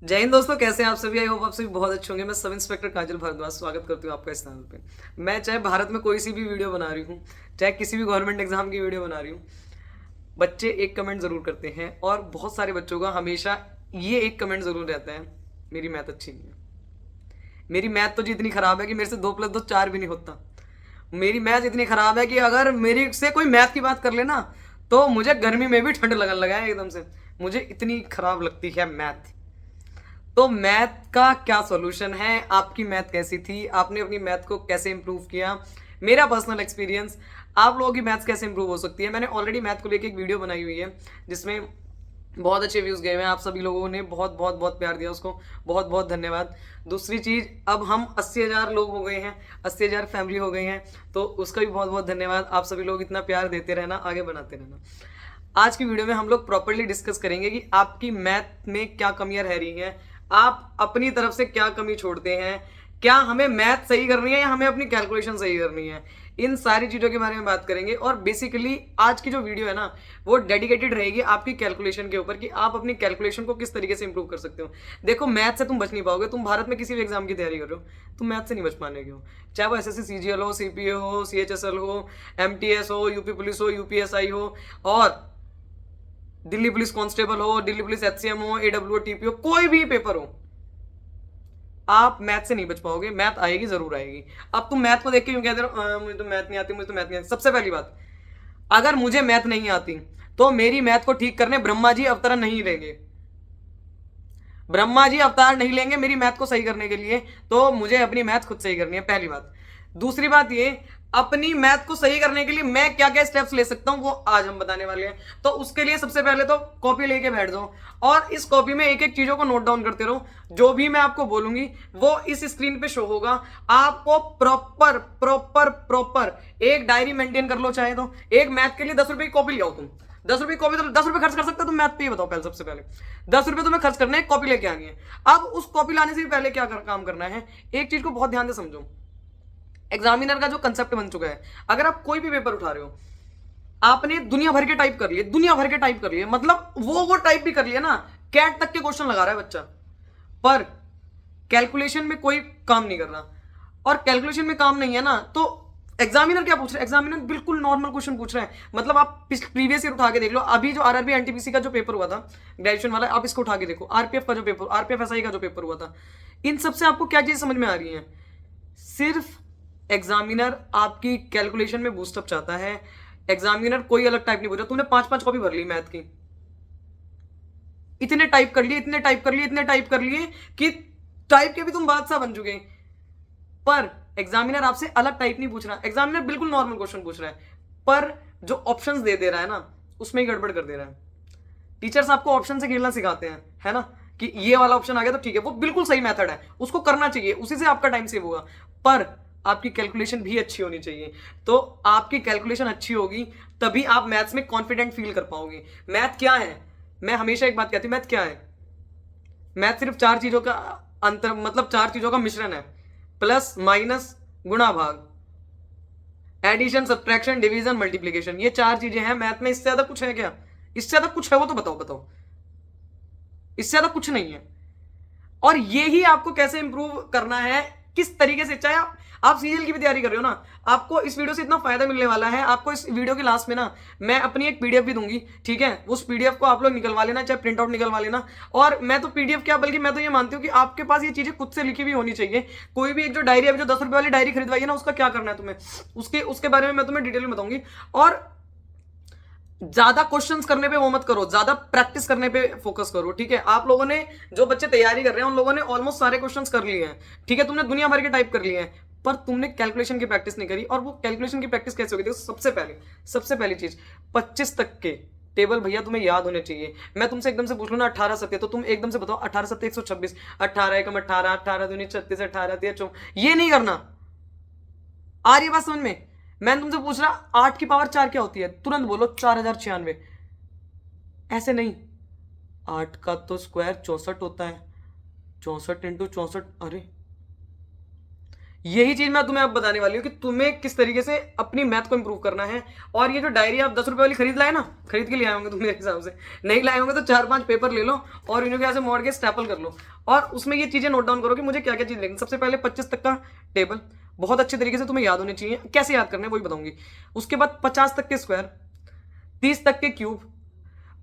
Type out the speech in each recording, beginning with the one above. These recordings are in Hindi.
जय हिंद दोस्तों, कैसे हैं आप सभी। आई होप आप सभी बहुत अच्छे होंगे। मैं सब इंस्पेक्टर काजल भारद्वाज स्वागत करती हूँ आपका इस चैनल पे। मैं चाहे भारत में कोई सी भी वीडियो बना रही हूँ, चाहे किसी भी गवर्नमेंट एग्जाम की वीडियो बना रही हूँ, बच्चे एक कमेंट जरूर करते हैं और बहुत सारे बच्चों का हमेशा ये एक कमेंट जरूर रहता है, मेरी मैथ अच्छी नहीं है। मेरी मैथ तो जी इतनी खराब है कि मेरे से 2+2 4 भी नहीं होता। मेरी मैथ इतनी खराब है कि अगर मेरी से कोई मैथ की बात कर लेना तो मुझे गर्मी में भी ठंड लगने लगा है एकदम से। मुझे इतनी खराब लगती है मैथ। तो मैथ का क्या सॉल्यूशन है, आपकी मैथ कैसी थी, आपने अपनी मैथ को कैसे इंप्रूव किया, मेरा पर्सनल एक्सपीरियंस, आप लोगों की मैथ कैसे इंप्रूव हो सकती है। मैंने ऑलरेडी मैथ को लेके एक वीडियो बनाई हुई है जिसमें बहुत अच्छे व्यूज़ गए हुए हैं। आप सभी लोगों ने बहुत बहुत बहुत प्यार दिया, उसको बहुत बहुत धन्यवाद। दूसरी चीज़, अब हम 80,000 लोग हो गए हैं, 80,000 फैमिली हो गई हैं, तो उसका भी बहुत बहुत धन्यवाद। आप सभी लोग इतना प्यार देते रहना, आगे बनाते रहना। आज की वीडियो में हम लोग प्रॉपर्ली डिस्कस करेंगे कि आपकी मैथ में क्या कमियां रह रही हैं, आप अपनी तरफ से क्या कमी छोड़ते हैं, क्या हमें मैथ सही करनी है या हमें अपनी कैलकुलेशन सही करनी है। इन सारी चीज़ों के बारे में बात करेंगे और बेसिकली आज की जो वीडियो है ना, वो डेडिकेटेड रहेगी आपकी कैलकुलेशन के ऊपर कि आप अपनी कैलकुलेशन को किस तरीके से इंप्रूव कर सकते हो। देखो, मैथ से तुम बच नहीं पाओगे। तुम भारत में किसी भी एग्जाम की तैयारी कर रहे हो, तुम मैथ से नहीं बच पाने के हो। चाहे वो एसएससी सीजीएल हो, सीपीए हो, सीएचएसएल हो, एमटीएस हो, यूपी पुलिस हो, यूपीएसआई हो, और दिल्ली पुलिस कांस्टेबल हो, दिल्ली पुलिस एचसीएम हो, एडब्ल्यू टीपी हो, कोई भी पेपर हो, आप मैथ से नहीं बच पाओगे। मैथ आएगी, जरूर आएगी। अब तुम मैथ को देख के क्यों कहते हो मुझे तो मैथ नहीं आती, मुझे तो मैथ नहीं आती"? सबसे पहली बात, अगर मुझे मैथ नहीं आती तो मेरी मैथ को ठीक करने ब्रह्मा जी अवतरण नहीं लेंगे। ब्रह्मा जी अवतार नहीं लेंगे मेरी मैथ को सही करने के लिए। तो मुझे अपनी मैथ खुद सही करनी है, पहली बात। दूसरी बात ये, अपनी मैथ को सही करने के लिए मैं क्या क्या स्टेप्स ले सकता हूं वो आज हम बताने वाले हैं। तो उसके लिए सबसे पहले तो कॉपी लेके बैठ जाओ और इस कॉपी में एक एक चीजों को नोट डाउन करते रहो। जो भी मैं आपको बोलूंगी वो इस स्क्रीन पे शो होगा। आपको प्रॉपर प्रॉपर प्रॉपर एक डायरी मेंटेन कर लो। चाहे तो एक मैथ के लिए 10 रुपए की कॉपी ले आओ। तुम 10 रुपए की कॉपी, तो 10 रुपए खर्च कर सकते हो तुम मैथ पे, ही बताओ पहले। सबसे पहले 10 रुपए तुम्हें खर्च करने हैं, कॉपी लेके आनी है। अब उस कॉपी लाने से भी पहले क्या काम करना है, एक चीज को बहुत ध्यान से समझो। एग्जामिनर का जो कंसेप्ट बन चुका है, अगर आप कोई भी पेपर उठा रहे हो, आपने दुनिया भर के टाइप कर लिए, दुनिया भर के टाइप कर लिए, मतलब वो टाइप भी कर लिया ना, कैट तक के क्वेश्चन लगा रहा है बच्चा, पर कैलकुलेशन में कोई काम नहीं कर रहा। और कैलकुलेशन में काम नहीं है ना, तो एग्जामिनर क्या पूछ रहा है, एग्जामिनर बिल्कुल नॉर्मल क्वेश्चन पूछ रहे हैं। मतलब आप प्रीवियस ईयर उठा के देख लो, अभी जो आरआरबी एनटीपीसी का जो पेपर हुआ था ग्रेजुएशन वाला, आप इसको उठा के देखो, आरपीएफ का जो पेपर, आरपीएफ एसआई का जो पेपर हुआ था, इन सबसे आपको क्या चीज समझ में आ रही है। सिर्फ एग्जामिनर आपकी कैलकुलेशन में बूस्टअप चाहता है। एग्जामिनर कोई अलग टाइप नहीं पूछ रहा। तुमने 5-5 कॉपी भर ली मैथ की, इतने टाइप कर लिए, इतने टाइप कर लिए, इतने टाइप कर लिए कि टाइप के भी तुम बादशाह बन चुके। पर एग्जामिनर आपसे अलग टाइप नहीं पूछ रहा, एग्जामिनर बिल्कुल नॉर्मल क्वेश्चन पूछ रहा है, पर जो ऑप्शंस दे रहा है ना, उसमें ही गड़बड़ कर दे रहा है। टीचर्स आपको ऑप्शन से खेलना सिखाते हैं, है ना, कि ये वाला ऑप्शन आ गया तो ठीक है, वो बिल्कुल सही मेथड है, उसको करना चाहिए, उसी से आपका टाइम सेव होगा। पर आपकी कैलकुलेशन भी अच्छी होनी चाहिए। तो आपकी कैलकुलेशन अच्छी होगी तभी आप मैथ्स में कॉन्फिडेंट फील कर पाओगे। मैथ क्या है, मैं हमेशा एक बात कहती हूँ, मैथ क्या है। मैथ सिर्फ 4 चीजों का अंतर, मतलब 4 चीजों का मिश्रण है। प्लस, माइनस, गुणा, भाग, एडिशन, सब्ट्रैक्शन, डिवीजन, मल्टीप्लीकेशन, ये 4 चीजें हैं मैथ में। इससे ज्यादा कुछ है क्या? इससे ज्यादा कुछ है वो तो बताओ, बताओ। इससे ज्यादा कुछ नहीं है। और ये ही आपको कैसे इंप्रूव करना है, किस तरीके से, चाहे आप सीरियल की भी तैयारी कर रहे हो ना, आपको इस वीडियो से इतना फायदा मिलने वाला है। आपको इस वीडियो के लास्ट में ना मैं अपनी एक पीडीएफ भी दूंगी, ठीक है। उस पीडीएफ को आप लोग निकलवा लेना, चाहे प्रिंट आउट निकलवा लेना। और मैं तो पीडीएफ क्या, बल्कि मैं तो ये मानती हूँ कि आपके पास ये चीजें खुद से लिखी भी होनी चाहिए। कोई भी एक जो डायरी, अभी जो 10 रुपए वाली डायरी खरीदवाई है ना, उसका क्या करना है तुम्हें, उसके उसके बारे में मैं तुम्हें डिटेल में बताऊंगी। और ज्यादा क्वेश्चंस करने पे वो मत करो, ज्यादा प्रैक्टिस करने पे फोकस करो, ठीक है। आप लोगों ने, जो बच्चे तैयारी कर रहे हैं, उन लोगों ने ऑलमोस्ट सारे क्वेश्चंस कर लिए हैं, ठीक है। तुमने दुनिया भर के टाइप कर लिए हैं, पर तुमने कैलकुलेशन की प्रैक्टिस नहीं करी। और वो कैलकुलेशन की प्रैक्टिस कैसे होगी, देखो, सबसे पहली चीज, 25 तक के टेबल भैया तुम्हें याद होने चाहिए। मैं तुमसे एकदम से पूछ लूँ ना 18 सत्य, तो तुम एकदम से बताओ 18 सत्य 126, 18 एकम 18, 18 दूनी 36, 18 तिया 24, ये नहीं करना। आ रही है बात समझ में? मैं तुमसे पूछ रहा 8 की पावर 4 क्या होती है, तुरंत बोलो 4096। ऐसे नहीं, 8 का तो स्क्वायर 64 होता है, 64 इंटू 64, अरे यही चीज मैं तुम्हें अब बताने वाली हूँ कि तुम्हें किस तरीके से अपनी मैथ को इंप्रूव करना है। और ये जो डायरी आप 10 रुपए वाली खरीद लाए ना, खरीद के लिए आए होंगे तुम मेरे हिसाब से, नहीं लाए होंगे तो 4-5 पेपर ले लो और इन्हों के ऐसे मोड़ के स्टेपल कर लो और उसमें ये चीजें नोट डाउन करो कि मुझे क्या क्या चीज लिखनी। सबसे पहले 25 तक का टेबल बहुत अच्छे तरीके से तुम्हें याद होने चाहिए, कैसे याद करने वही बताऊंगी। उसके बाद 50 तक के स्क्वायर, 30 तक के क्यूब,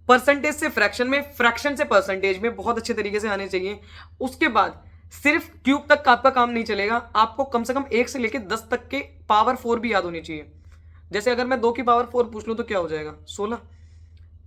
परसेंटेज से फ्रैक्शन में, फ्रैक्शन से परसेंटेज में बहुत अच्छे तरीके से आने चाहिए। उसके बाद सिर्फ क्यूब तक का आपका काम नहीं चलेगा, आपको कम से कम 1 से लेकर 10 तक के पावर 4 भी याद होनी चाहिए। जैसे अगर मैं 2 की पावर 4 पूछ लूं तो क्या हो जाएगा 16,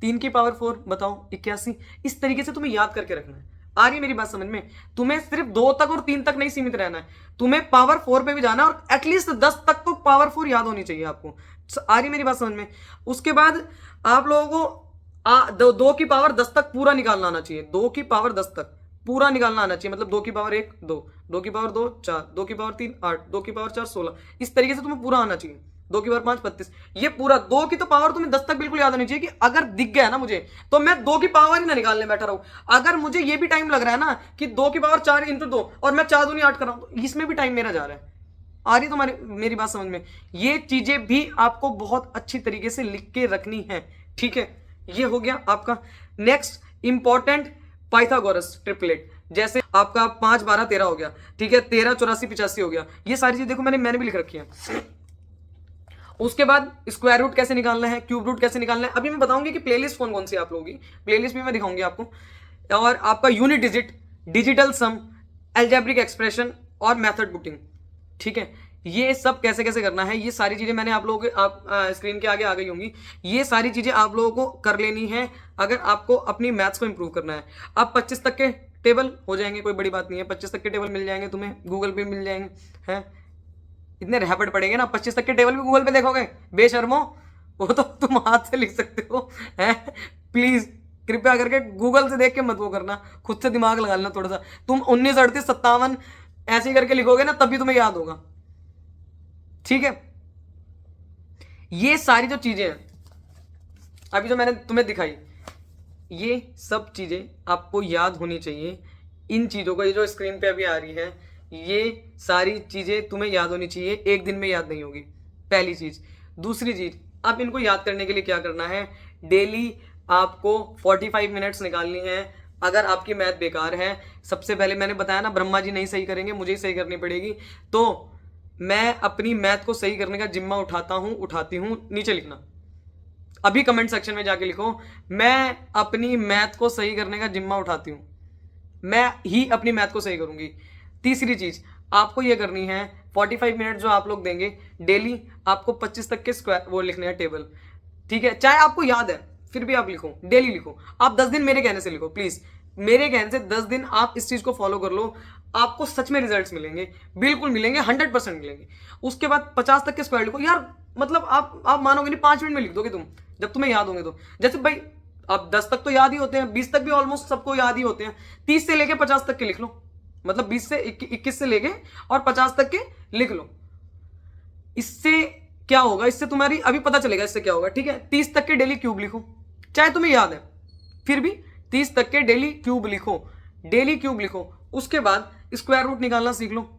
3 की पावर 4 बताओ 81। इस तरीके से तुम्हें याद करके रखना है। आ रही मेरी बात समझ में? तुम्हें सिर्फ 2 तक और 3 तक नहीं सीमित रहना है, तुम्हें पावर 4 पे भी जाना है और एटलीस्ट 10 तक तो पावर 4 याद होनी चाहिए आपको। आ रही मेरी बात समझ में? उसके बाद आप लोगों को 2 की पावर 10 तक पूरा निकालना आना चाहिए। 2 की पावर 10 तक पूरा निकालना आना चाहिए, मतलब 2 की पावर 1 2, 2 की पावर 2 4, 2 की पावर 3 8, 2 की पावर 4 16। इस तरीके से तुम्हें पूरा आना चाहिए। 2 की पावर 5 32। ये पूरा 2 की तो पावर तुम्हें 10 तक बिल्कुल याद होनी चाहिए कि अगर दिख गया ना मुझे तो मैं 2 की पावर ही ना निकालने बैठा रहूं। अगर मुझे ये भी टाइम लग रहा है ना कि 2 की पावर 4 इंटू 2 और मैं 4 दूनी 8 कर रहा हूं, तो इसमें भी टाइम मेरा जा रहा है। आ रही तुम्हारी मेरी बात समझ में? ये चीजें भी आपको बहुत अच्छी तरीके से लिख के रखनी है, ठीक है? ये हो गया आपका। नेक्स्ट इंपॉर्टेंट पाइथागोरस ट्रिपलेट, जैसे आपका 5 12 13 हो गया, ठीक है, 13 84 85 हो गया। ये सारी चीज देखो मैंने भी लिख रखी है। उसके बाद स्क्वायर रूट कैसे निकालना है, क्यूब रूट कैसे निकालना है, अभी मैं बताऊंगी कि प्लेलिस्ट कौन कौन सी आप लोगों की, प्लेलिस्ट भी मैं दिखाऊंगी आपको। और आपका यूनिट डिजिट, डिजिटल सम, एल्जेब्रिक एक्सप्रेशन और मेथड पुटिंग, ठीक है? ये सब कैसे कैसे करना है, ये सारी चीजें मैंने आप लोगों के स्क्रीन के आगे आ गई होंगी। ये सारी चीजें आप लोगों को कर लेनी है अगर आपको अपनी मैथ्स को इंप्रूव करना है। अब 25 तक के टेबल हो जाएंगे, कोई बड़ी बात नहीं है, 25 तक के टेबल मिल जाएंगे तुम्हें, गूगल पे मिल जाएंगे हैं। इतने रैपिड पड़ेंगे ना, 25 तक के टेबल भी गूगल पे देखोगे बेशर्मो, वो तो तुम हाथ से लिख सकते हो हैं। प्लीज कृपया करके गूगल से देख के मत वो करना, खुद से दिमाग लगा लेना थोड़ा सा। तुम 19 38 57 ऐसे ही करके लिखोगे ना तभी तुम्हें याद होगा, ठीक है? ये सारी जो चीजें हैं अभी जो मैंने तुम्हें दिखाई, ये सब चीजें आपको याद होनी चाहिए। इन चीजों को, ये जो स्क्रीन पे अभी आ रही है, ये सारी चीजें तुम्हें याद होनी चाहिए, एक दिन में याद नहीं होगी, पहली चीज। दूसरी चीज, अब इनको याद करने के लिए क्या करना है, डेली आपको 45 मिनट्स निकालनी है। अगर आपकी मैथ बेकार है, सबसे पहले मैंने बताया ना, ब्रह्मा जी नहीं सही करेंगे, मुझे ही सही करनी पड़ेगी, तो मैं अपनी मैथ को सही करने का जिम्मा उठाती हूं। नीचे लिखना, अभी कमेंट सेक्शन में जाके लिखो, मैं अपनी मैथ को सही करने का जिम्मा उठाती हूं, मैं ही अपनी मैथ को सही करूंगी। तीसरी चीज आपको ये करनी है, 45 मिनट जो आप लोग देंगे डेली, आपको 25 तक के स्क्वायर वो लिखने हैं टेबल, ठीक है? चाहे आपको याद है फिर भी आप लिखो, डेली लिखो। आप 10 दिन मेरे कहने से लिखो, प्लीज मेरे कहने से 10 दिन आप इस चीज को फॉलो कर लो, आपको सच में रिजल्ट्स मिलेंगे, बिल्कुल मिलेंगे, 100% मिलेंगे। उसके बाद 50 तक के स्क्वायर लिखो यार, मतलब आप मानोगे नहीं, 5 मिनट में लिख दोगे तुम, जब तुम्हें याद होंगे तो। जैसे भाई अब 10 तक तो याद ही होते हैं, 20 तक भी ऑलमोस्ट सबको याद ही होते हैं, 30 से लेके 50 तक के लिख लो, मतलब 20 से 21 से लेके और 50 तक के लिख लो। इससे क्या होगा, इससे तुम्हारी अभी पता चलेगा इससे क्या होगा, ठीक है? 30 तक के डेली क्यूब लिखो, चाहे तुम्हें याद है फिर भी 30 तक के डेली क्यूब लिखो, डेली क्यूब लिखो। उसके बाद स्क्वायर रूट निकालना सीख लो,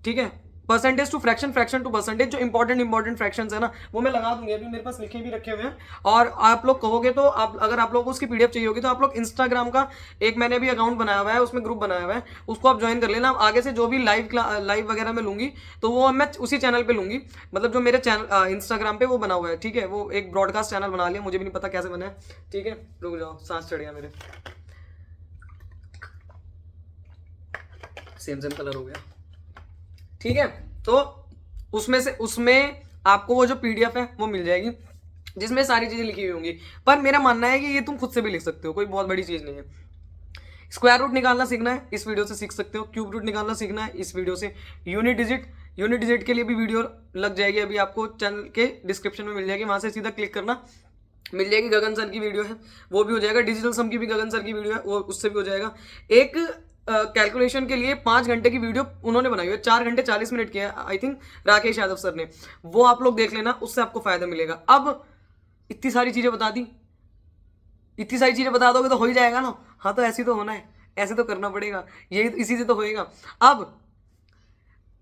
ठीक है? Percentage to fraction, fraction to percentage, जो इंपॉर्टेंट फ्रैक्शंस है ना, वो मैं लगा दूंगी, अभी मेरे पास लिखे भी रखे हुए हैं। और आप लोग कहोगे तो अगर आप लोगों को उसकी पीडीएफ चाहिए होगी तो आप लोग इंस्टाग्राम का एक मैंने भी अकाउंट बनाया हुआ है, उसमें ग्रुप बनाया हुआ है, उसको आप ज्वाइन कर लेना। आगे से जो भी लाइव वगैरह में लूंगी तो वो मैं उसी चैनल पे लूंगी, मतलब जो मेरे चैनल इंस्टाग्राम पे वो बना हुआ है, ठीक है? वो एक ब्रॉडकास्ट चैनल बना लिया, मुझे भी नहीं पता कैसे बना है, ठीक है? रुक जाओ, सांस चढ़ गया मेरे, सेम कलर हो गया, ठीक है? तो उसमें आपको वो जो पीडीएफ है वो मिल जाएगी, जिसमें सारी चीजें लिखी हुई होंगी। पर मेरा मानना है कि ये तुम खुद से भी लिख सकते हो, कोई बहुत बड़ी चीज नहीं है। स्क्वायर रूट निकालना सीखना है, इस वीडियो से सीख सकते हो। क्यूब रूट निकालना सीखना है, इस वीडियो से। यूनिट डिजिट के लिए भी वीडियो लग जाएगी, अभी आपको चैनल के डिस्क्रिप्शन में मिल जाएगी, वहां से सीधा क्लिक करना, मिल जाएगी। गगन सर की वीडियो है, वो भी हो जाएगा। डिजिटल सम की भी गगन सर की वीडियो है, वो उससे भी हो जाएगा। एक कैलकुलेशन के लिए 5 घंटे की वीडियो उन्होंने बनाई है, 4 घंटे 40 मिनट की है, I think Rakesh Yadav sir ने, वो आप लोग देख लेना, उससे आपको फायदा मिलेगा। अब इतनी सारी चीजें बता दी, इतनी सारी चीजें बता दोगे तो हो ही जाएगा ना? हाँ, तो ऐसे तो होना है, ऐसे तो करना पड़ेगा, यही इसी से तो होएगा। अब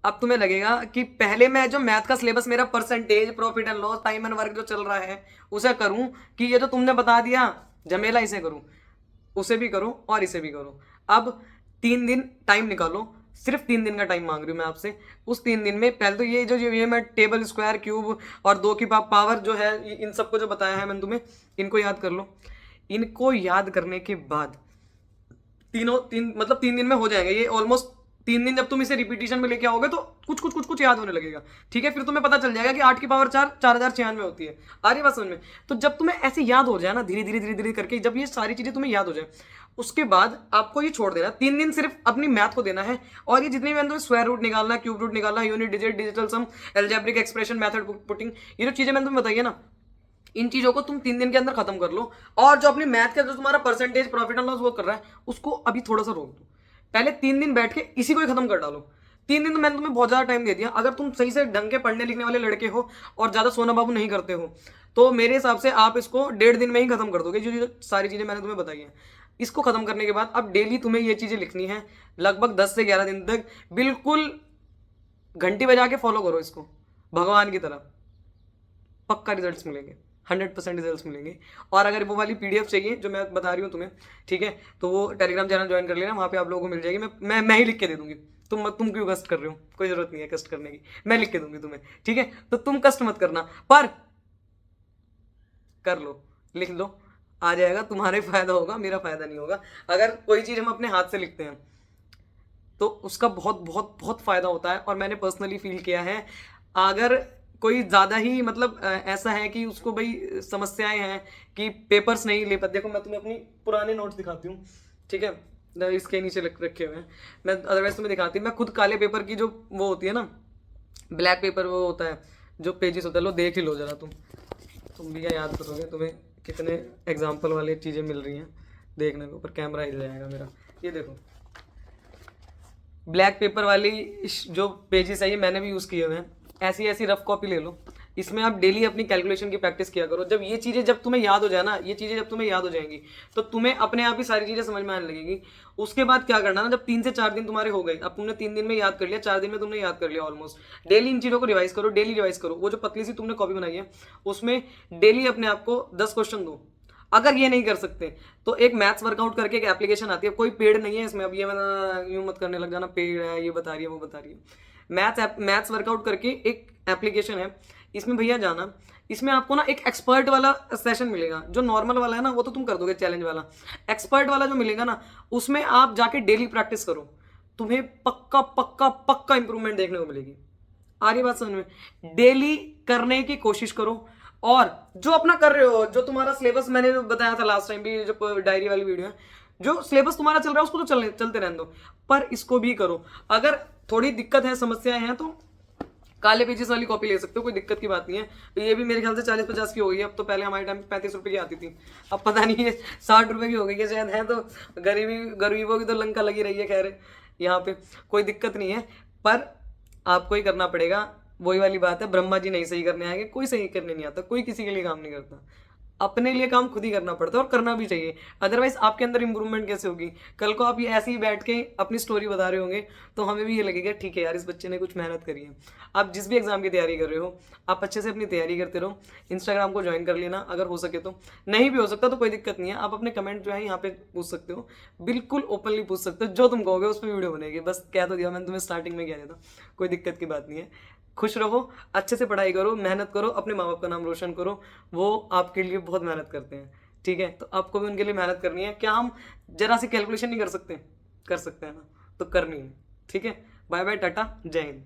अब तुम्हें लगेगा कि पहले मैं जो मैथ का सिलेबस मेरा percentage, profit and loss, time and work जो चल रहा है उसे करूं, कि ये जो तुमने बता दिया झमेला इसे करूं, उसे भी करो और इसे भी करो। अब 3 दिन टाइम निकालो, सिर्फ 3 दिन का टाइम मांग रही हूँ मैं आपसे। उस 3 दिन में पहले तो ये मैं टेबल, स्क्वायर, क्यूब और 2 की पावर जो है, इन सबको जो बताया है मैंने तुम्हें, इनको याद कर लो। इनको याद करने के बाद मतलब 3 दिन में हो जाएंगे ये ऑलमोस्ट। 3 दिन जब तुम इसे रिपीटिशन में लेके आओगे तो कुछ याद होने लगेगा, ठीक है। फिर तुम्हें पता चल जाएगा कि 8 की पावर 4 4096 होती है। आ रही बात समझ में? तो जब तुम्हें ऐसे याद हो जाए ना, धीरे धीरे करके जब ये सारी चीजें तुम्हें याद हो जाए, उसके बाद आपको ये छोड़ देना। 3 दिन सिर्फ अपनी मैथ को देना है, और ये जितनी भी मैंने तुम्हें स्क्वायर रूट निकालना, क्यूब रूट निकालना, यूनिट डिजिट, डिजिटल सम, अलजेब्रिक एक्सप्रेशन, मेथड पुटिंग, ये जो चीजें मैंने तुम्हें बताई है ना, इन चीजों को तुम 3 दिन के अंदर खत्म कर लो। और जो अपनी मैथ का जो तुम्हारा परसेंटेज, प्रॉफिट एंड लॉस वो कर रहा है, उसको अभी थोड़ा सा रोक दो। पहले 3 दिन बैठ के इसी को ही खत्म कर डालो। 3 दिन तो मैंने तुम्हें बहुत ज्यादा टाइम दे दिया। अगर तुम सही से ढंग के पढ़ने लिखने वाले लड़के हो और ज्यादा सोना बाबू नहीं करते हो, तो मेरे हिसाब से आप इसको 1.5 दिन में ही खत्म कर दोगे, जो सारी चीजें मैंने तुम्हें बताई हैं। इसको खत्म करने के बाद अब डेली तुम्हें ये चीजें लिखनी है, लगभग 10 से 11 दिन तक बिल्कुल घंटी बजा के फॉलो करो इसको, भगवान की तरह। पक्का रिजल्ट्स मिलेंगे, 100% रिजल्ट्स मिलेंगे। और अगर वो वाली पीडीएफ चाहिए जो मैं बता रही हूँ तुम्हें, ठीक है, तो वो टेलीग्राम चैनल ज्वाइन कर लेना, वहाँ पे आप लोगों को मिल जाएगी। मैं ही लिख के दे दूंगी। तुम क्यों कष्ट कर रहे हो? कोई जरूरत नहीं है कष्ट करने की, मैं लिख के दूंगी तुम्हें, ठीक है। तो तुम कष्ट मत करना, पर कर लो, लिख लो, आ जाएगा, तुम्हारे फायदा होगा, मेरा फायदा नहीं होगा। अगर कोई चीज हम अपने हाथ से लिखते हैं तो उसका बहुत बहुत बहुत फायदा होता है, और मैंने पर्सनली फील किया है। अगर कोई ज़्यादा ही मतलब ऐसा है कि उसको भाई समस्याएं हैं कि पेपर्स नहीं ले पाते, देखो मैं तुम्हें अपनी पुराने नोट्स दिखाती हूँ, ठीक है, इसके नीचे रखे हुए हैं, मैं अदरवाइज तुम्हें दिखाती हूँ। मैं खुद काले पेपर की जो वो होती है ना, ब्लैक पेपर वो होता है जो पेजेस होता है, लो देख ही लो जरा, तुम भी क्या याद करोगे, तुम्हें कितने एग्जाम्पल वाली चीज़ें मिल रही हैं देखने को। ऊपर कैमरा हिल जाएगा मेरा, ये देखो ब्लैक पेपर वाली जो पेजेस है, ये मैंने भी यूज़ किए हुए हैं। ऐसी रफ कॉपी ले लो, इसमें आप डेली अपनी कैलकुलेशन की प्रैक्टिस किया करो। जब ये चीज़ें जब तुम्हें याद हो जाए ना, ये चीज़ें जब तुम्हें याद हो जाएंगी, तो तुम्हें अपने आप ही सारी चीज़ें समझ में आने लगेगी। उसके बाद क्या करना ना, जब 3 से 4 दिन तुम्हारे हो गए, अब तुमने 3 दिन में याद कर लिया, 4 दिन में तुमने याद कर लिया ऑलमोस्ट, डेली इन चीज़ों को रिवाइज करो, डेली रिवाइज करो। वो जो पतली सी तुमने कॉपी बनाई है उसमें डेली अपने आप को 10 क्वेश्चन दो। अगर ये नहीं कर सकते तो एक मैथ्स वर्कआउट करके एक एप्लीकेशन आती है, कोई पेड नहीं है इसमें, अब ये मैं यूं मत करने लग जाना पेड है, ये बता रही है वो बता रही है। मैथ्स वर्कआउट करके एक एप्लीकेशन है, इसमें भैया जाना, इसमें आपको ना एक एक्सपर्ट वाला सेशन मिलेगा। जो नॉर्मल वाला है ना वो तो तुम कर दोगे, चैलेंज वाला। एक्सपर्ट वाला जो मिलेगा ना, उसमें आप जाके डेली प्रैक्टिस करो, तुम्हें पक्का पक्का पक्का इंप्रूवमेंट देखने को मिलेगी। आ रही बात समझ में? डेली करने की कोशिश करो, और जो अपना कर रहे हो, जो तुम्हारा सिलेबस मैंने जो बताया था लास्ट टाइम भी, जो डायरी वाली वीडियो है, जो सिलेबस तुम्हारा चल रहा है उसको तो चलते रहने दो, पर इसको भी करो। अगर थोड़ी दिक्कत है, समस्याएं हैं, तो काले पेजेस वाली कॉपी ले सकते हो, कोई दिक्कत की बात नहीं है। तो ये भी मेरे ख्याल से 40-50 की हो गई है अब तो, पहले हमारे टाइम 35 रुपये की आती थी, अब पता नहीं है 60 रुपये की हो गई है शायद, है तो गरीबों की तो लंका लगी रही है। खैर यहाँ पे कोई दिक्कत नहीं है, पर आपको ही करना पड़ेगा। वही वाली बात है, ब्रह्मा जी नहीं सही करने आएंगे, कोई सही करने नहीं आता, कोई किसी के लिए काम नहीं करता, अपने लिए काम खुद ही करना पड़ता है, और करना भी चाहिए। अदरवाइज आपके अंदर इंप्रूवमेंट कैसे होगी? कल को आप ये ऐसे ही बैठ के अपनी स्टोरी बता रहे होंगे तो हमें भी ये लगेगा ठीक है यार, इस बच्चे ने कुछ मेहनत करी है। आप जिस भी एग्जाम की तैयारी कर रहे हो, आप अच्छे से अपनी तैयारी करते रहो। इंस्टाग्राम को ज्वाइन कर लेना अगर हो सके तो, नहीं भी हो सकता तो कोई दिक्कत नहीं है, आप अपने कमेंट जो है यहाँ पे पूछ सकते हो, बिल्कुल ओपनली पूछ सकते हो, जो तुम कहोगे उस पर वीडियो बनेगी। बस कह तो दिया मैंने तुम्हें, स्टार्टिंग में कह दिया था, कोई दिक्कत की बात नहीं है। खुश रहो, अच्छे से पढ़ाई करो, मेहनत करो, अपने माँ बाप का नाम रोशन करो, वो आपके लिए बहुत मेहनत करते हैं, ठीक है। तो आपको भी उनके लिए मेहनत करनी है। क्या हम जरा सी कैलकुलेशन नहीं कर सकते? कर सकते हैं ना, तो करनी है, ठीक है। बाय बाय, टाटा, जय हिंद।